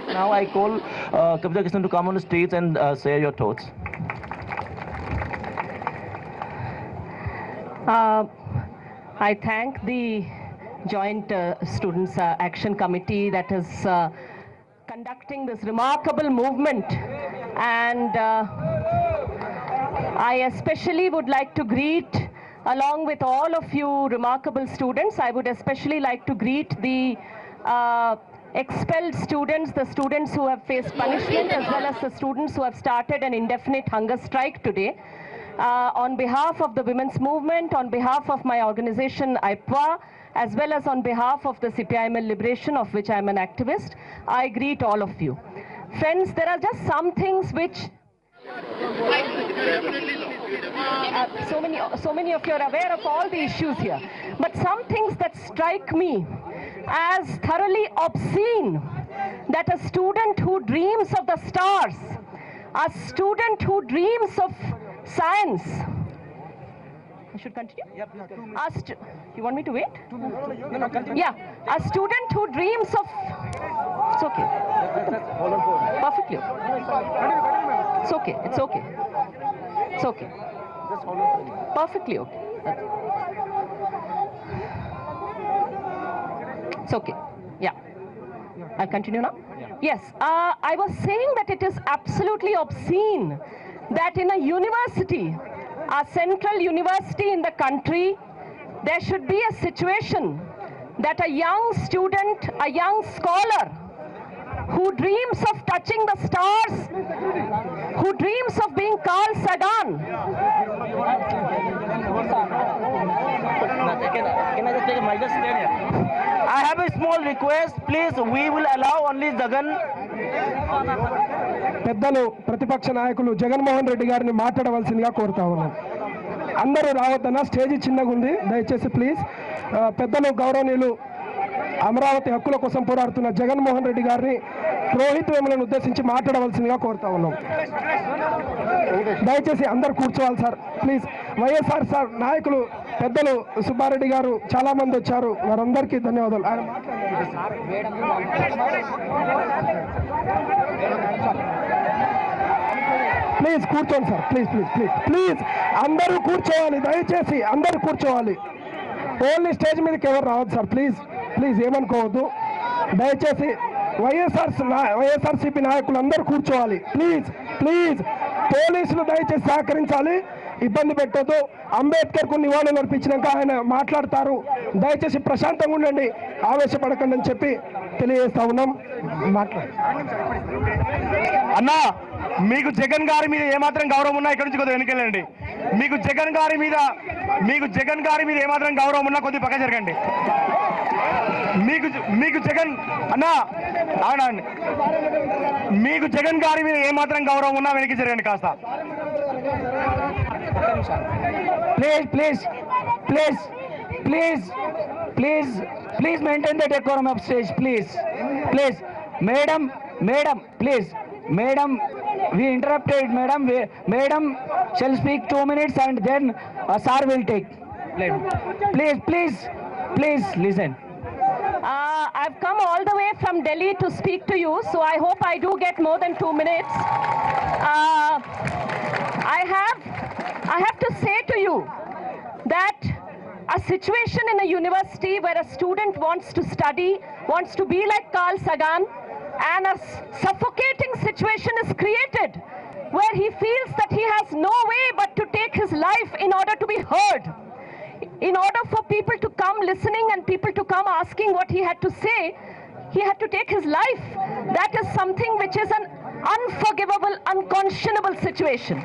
Now I call Kavita Krishnan to come on the stage and share your thoughts. I thank the Joint Students Action Committee that is conducting this remarkable movement, and I especially would like to greet, along with all of you remarkable students, I would especially like to greet the expelled students, the students who have faced punishment, as well as the students who have started an indefinite hunger strike today. On behalf of the women's movement, on behalf of my organization IPWA, as well as on behalf of the CPI Liberation, of which I am an activist, I greet all of you. Friends, there are just some things which so many of you are aware of all the issues here, but some things that strike me as thoroughly obscene, that a student who dreams of the stars, a student who dreams of science. I should continue? Yep. You want me to wait? No, continue. Yeah. A student who dreams of... It's okay. Perfectly. It's okay. It's okay. It's okay. Perfectly okay. It's okay. Yeah. I'll continue now? Yes. I was saying that it is absolutely obscene that in a university, a central university in the country, there should be a situation that a young student, a young scholar who dreams of touching the stars, who dreams of being Carl Sagan. Can I just take a mic? Just stand here. I have a small request. Please, we will allow only Jagan. పెద్దలు ప్రతిపక్ష నాయకులు జగన్మోహన్ రెడ్డి గారిని మాట్లాడవలసిందిగా కోరుతా ఉన్నాను. అందరూ రావద్దన్న, stage చిన్నగా ఉంది, దయచేసి ప్లీజ్. పెద్దలు గౌరవనీయులు అమరావతి హక్కుల కోసం పోరాడుతున్న జగన్మోహన్ రెడ్డి గారిని రోహిత్ వేములను ఉద్దేశించి మాట్లాడవలసిందిగా కోరుతా ఉన్నాం. దయచేసి అందరు కూర్చోవాలి సార్, ప్లీజ్. వైఎస్ఆర్ సార్ నాయకులు పెద్దలు సుబ్బారెడ్డి గారు చాలా మంది వచ్చారు, వారందరికీ ధన్యవాదాలు. ప్లీజ్ కూర్చోండి sir, please please please please. అందరూ కూర్చోవాలి, దయచేసి అందరూ కూర్చోవాలి. ఓన్లీ స్టేజ్ మీదకి ఎవరు రావద్దు సార్, ప్లీజ్ ప్లీజ్, ఏమనుకోవద్దు దయచేసి. వైఎస్ఆర్సీపీ నాయకులు అందరూ కూర్చోవాలి, ప్లీజ్ ప్లీజ్. పోలీసులు దయచేసి సహకరించాలి, ఇబ్బంది పెట్టొద్దు. అంబేద్కర్కు నివాళులు అర్పించినాక ఆయన మాట్లాడతారు, దయచేసి ప్రశాంతంగా ఉండండి, ఆవేశపడకండి అని చెప్పి తెలియజేస్తా ఉన్నాం. అన్నా, మీకు జగన్ గారి మీద ఏమాత్రం గౌరవం ఉన్నా ఇక్కడ నుంచి కొద్దిగా వెనుకెళ్ళండి. మీకు జగన్ గారి మీద ఏమాత్రం గౌరవం ఉన్నా కొద్దిగా పక్క జరగండి. మీకు జగన్ అన్నా అవునండి, మీకు జగన్ గారి మీద ఏమాత్రం గౌరవం ఉన్నా వెనక్కి జరగండి కాస్త. Please please please please please please maintain the decorum of stage, please please. Madam please, madam we interrupted, madam shall speak 2 minutes and then sir will take. Please listen. I've come all the way from Delhi to speak to you, so I hope I do get more than 2 minutes. I have to say to you that a situation in a university where a student wants to study, wants to be like Carl Sagan, and a suffocating situation is created where he feels that he has no way but to take his life in order to be heard, in order for people to come listening and people to come asking what he had to say. He had to take his life. That is something which is an unforgivable, unconscionable situation.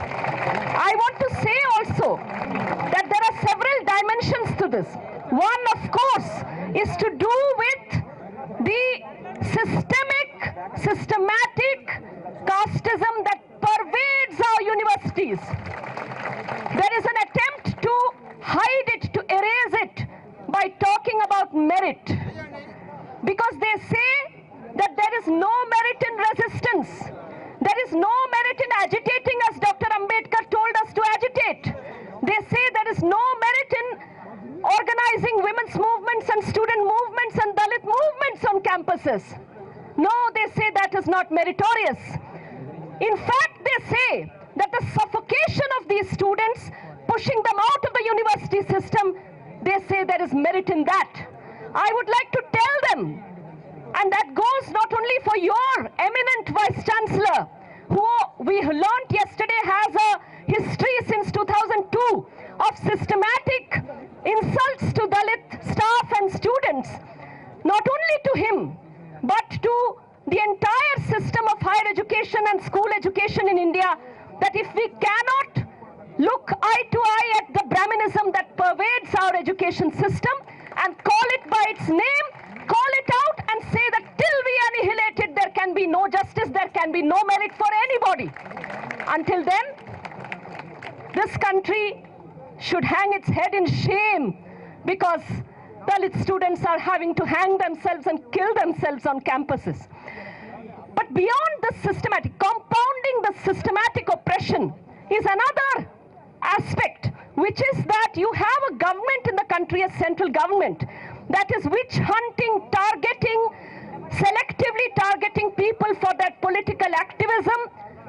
I want to say also that there are several dimensions to this. One, of course, is to do with the systematic casteism that pervades our universities. There is an attempt to hide it, to erase it by talking about merit, because they say that there is no merit in resistance. There is no merit in agitating as Dr. Ambedkar told us to agitate. They say there is no merit in organizing women's movements and student movements and Dalit movements on on campuses. No, they say that is not meritorious. In fact, they say that the suffocation of these students, pushing them out of the university system, they say there is merit in that. I would like to tell them, and that goes not only for your eminent Vice Chancellor, who we learnt yesterday has a history since 2002 of systematic insults to Dalit staff and students, not only to him, but to the entire system of higher education and school education in India, that if we cannot look eye to eye at the Brahminism that pervades our education system and call it by its name, call it out and say that till we annihilate it, there can be no justice, there can be no merit for anybody. Until then, this country should hang its head in shame because Dalit students are having to hang themselves and kill themselves on campuses. But beyond the systematic, compounding the systematic oppression is another aspect, which is that you have a government in the country, a central government, that is witch hunting, targeting, selectively targeting people for their political activism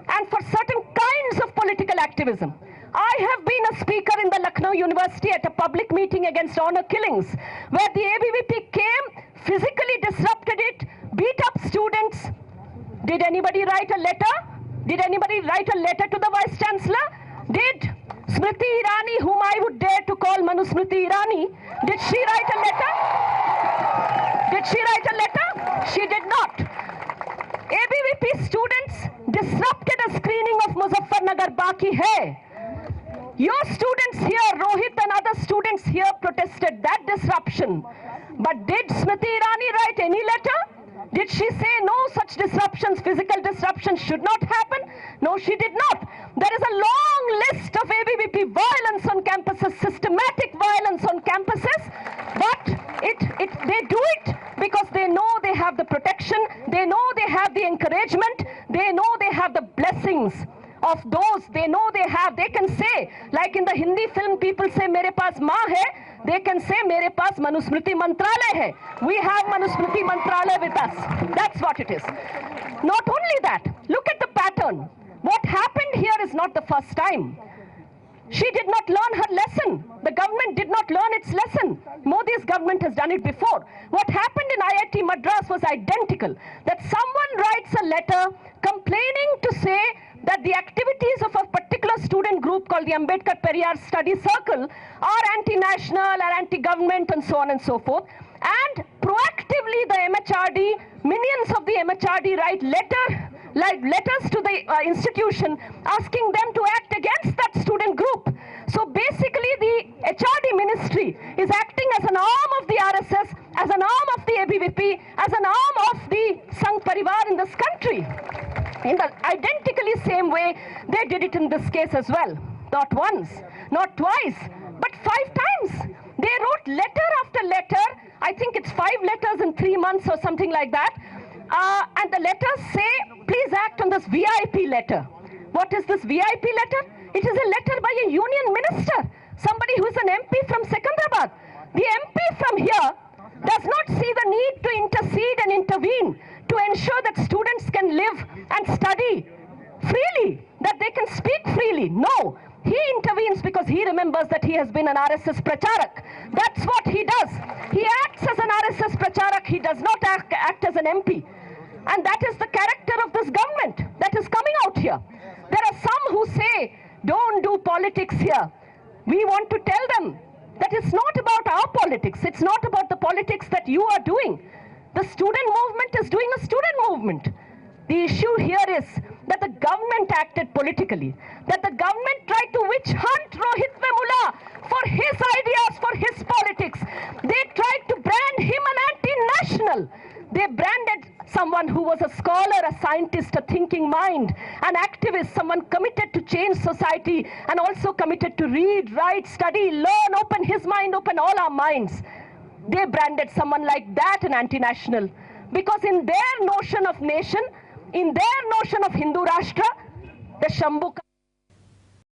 and for certain kinds of political activism. I have been a speaker in the Lucknow University at a public meeting against honor killings, where the ABVP came, physically disrupted it, beat up students. Did anybody write a letter? Did anybody write a letter to the Vice Chancellor? Did Smriti Irani, whom I would dare to call Manusmriti Irani, did she write a letter? Did she write a letter? She did not. ABVP students disrupted a screening of Muzaffarnagar Baki Hai. Your students here, Rohit and other students here protested that disruption. But did Smriti Irani write any letter? Did she say no such disruptions, physical disruptions should not happen? No, she did not. There is a long list of ABVP violence on campuses, systematic violence on campuses, but they do it because they know they have the protection, they know they have the encouragement, they know they have the blessings of those, they know they have, they can say, like in the Hindi film people say, mere paas maa hai, they can say, mere paas Manusmriti Mantralaya hai. We have Manusmriti Mantralaya with us. That's what it is. Not only that, look at the pattern. What happened here is not the first time. She did not learn her lesson. The government did not learn its lesson. Modi's government has done it before. What happened in IIT Madras was identical. That someone writes a letter complaining to say that the activities of a particular student group called the Ambedkar Periyar Study Circle are anti-national, are anti-government and so on and so forth. And proactively the MHRD, minions of the MHRD write letters to the institution asking them to act against that student group. So basically the HRD ministry is acting as an arm of the RSS, as an arm of the ABVP, as an arm of the Sangh Parivar in this country. In the identically same way, they did it in this case as well. Not once, not twice, but 5 times. They wrote letter after letter. I think it's 5 letters in 3 months or something like that. And the letters say, please act on this VIP letter. What is this VIP letter? It is a letter by a union minister, somebody who is an MP from Secunderabad. The MP from here does not see the need to intercede and intervene to ensure that students can live and study freely, that they can speak freely. No, he intervenes because he remembers that he has been an RSS pracharak. That's what he does. He acts as an RSS pracharak. He does not act as an MP. And that is the character of this government that is coming out here. There are some who say, don't do politics here. We want to tell them that it's not about our politics. It's not about the politics that you are doing. The student movement is doing a student movement. The issue here is that the government acted politically, that the government tried to witch hunt Rohit Vemula for his ideas, for his politics. They tried to brand him an anti-national. They branded someone who was a scholar, a scientist, a thinking mind, an activist, someone committed to change society and also committed to read, write, study, learn, open his mind, open all our minds. They branded someone like that an anti-national because in their notion of nation, in their notion of Hindu Rashtra, the Shambhu